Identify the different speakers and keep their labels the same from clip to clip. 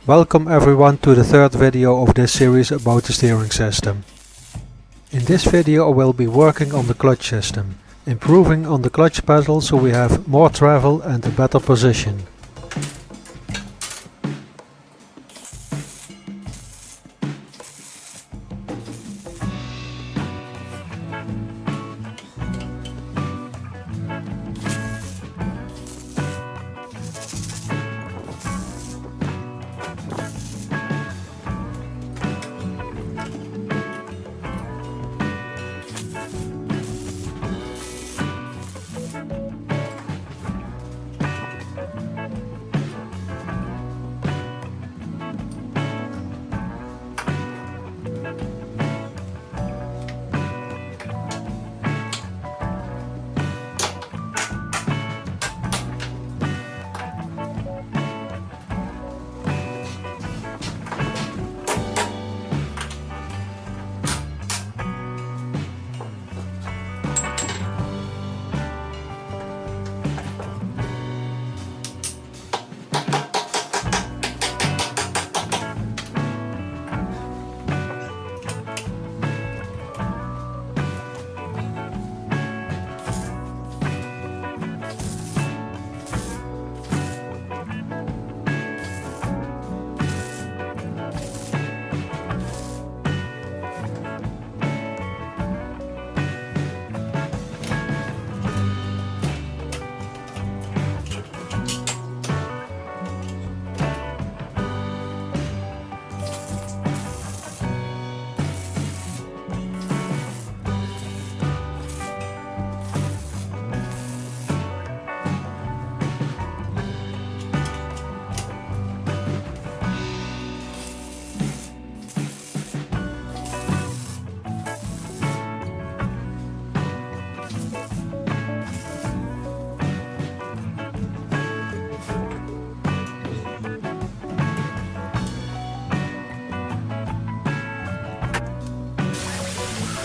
Speaker 1: Welcome everyone to the third video of this series about the steering system. In this video I will be working on the clutch system, improving on the clutch pedal so we have more travel and a better position.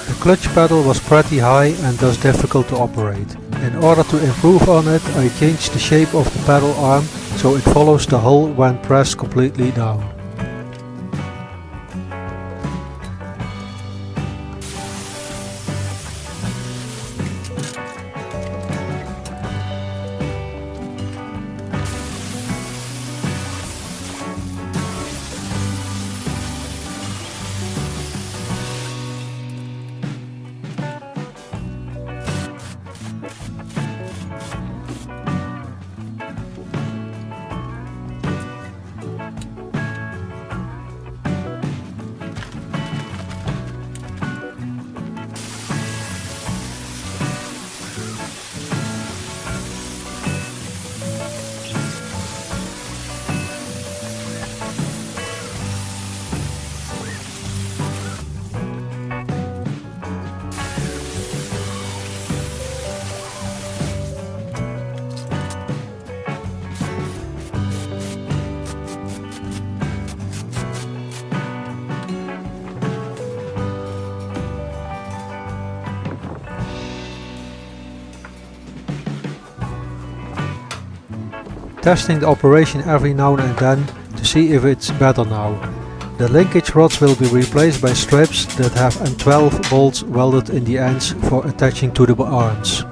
Speaker 1: The clutch pedal was pretty high and thus difficult to operate. In order to improve on it, I changed the shape of the pedal arm so it follows the hull when pressed completely down. Testing the operation every now and then to see if it's better now. The linkage rods will be replaced by strips that have M12 bolts welded in the ends for attaching to the arms.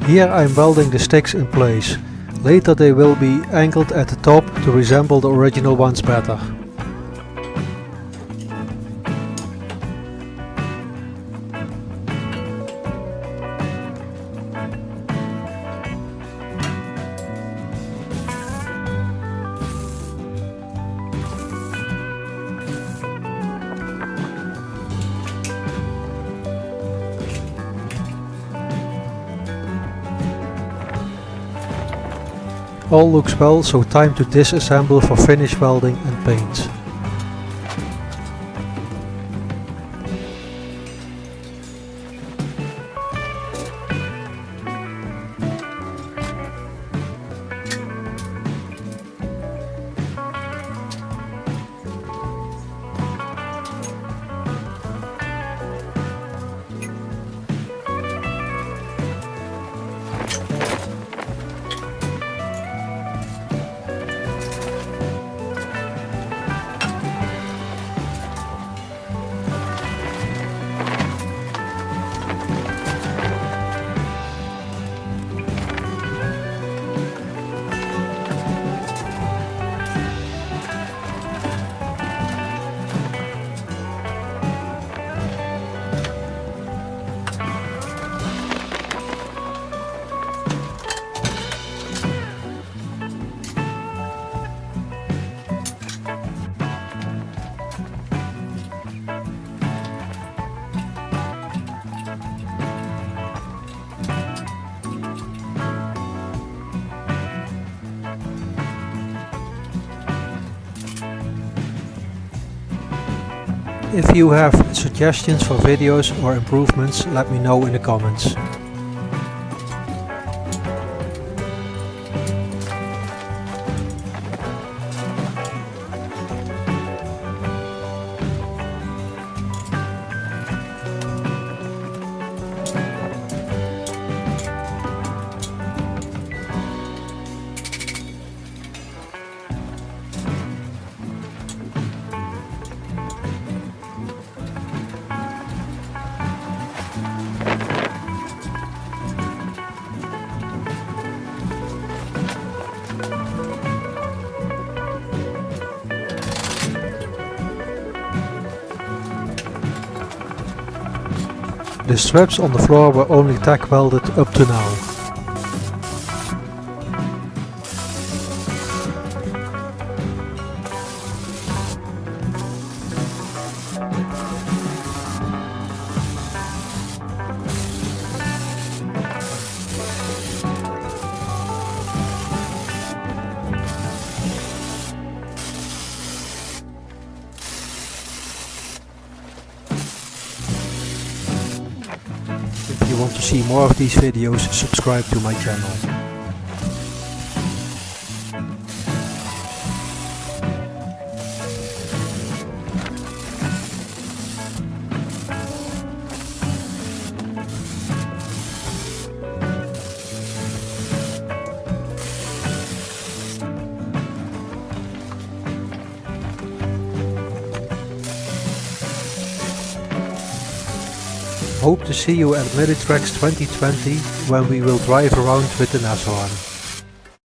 Speaker 1: Here I am welding the sticks in place. Later they will be angled at the top to resemble the original ones better. All looks well, so time to disassemble for finish welding and paint. If you have suggestions for videos or improvements, let me know in the comments. The straps on the floor were only tack welded up to now. If you want to see more of these videos, subscribe to my channel. Hope to see you at Minitrax 2020 when we will drive around with the Nashorn.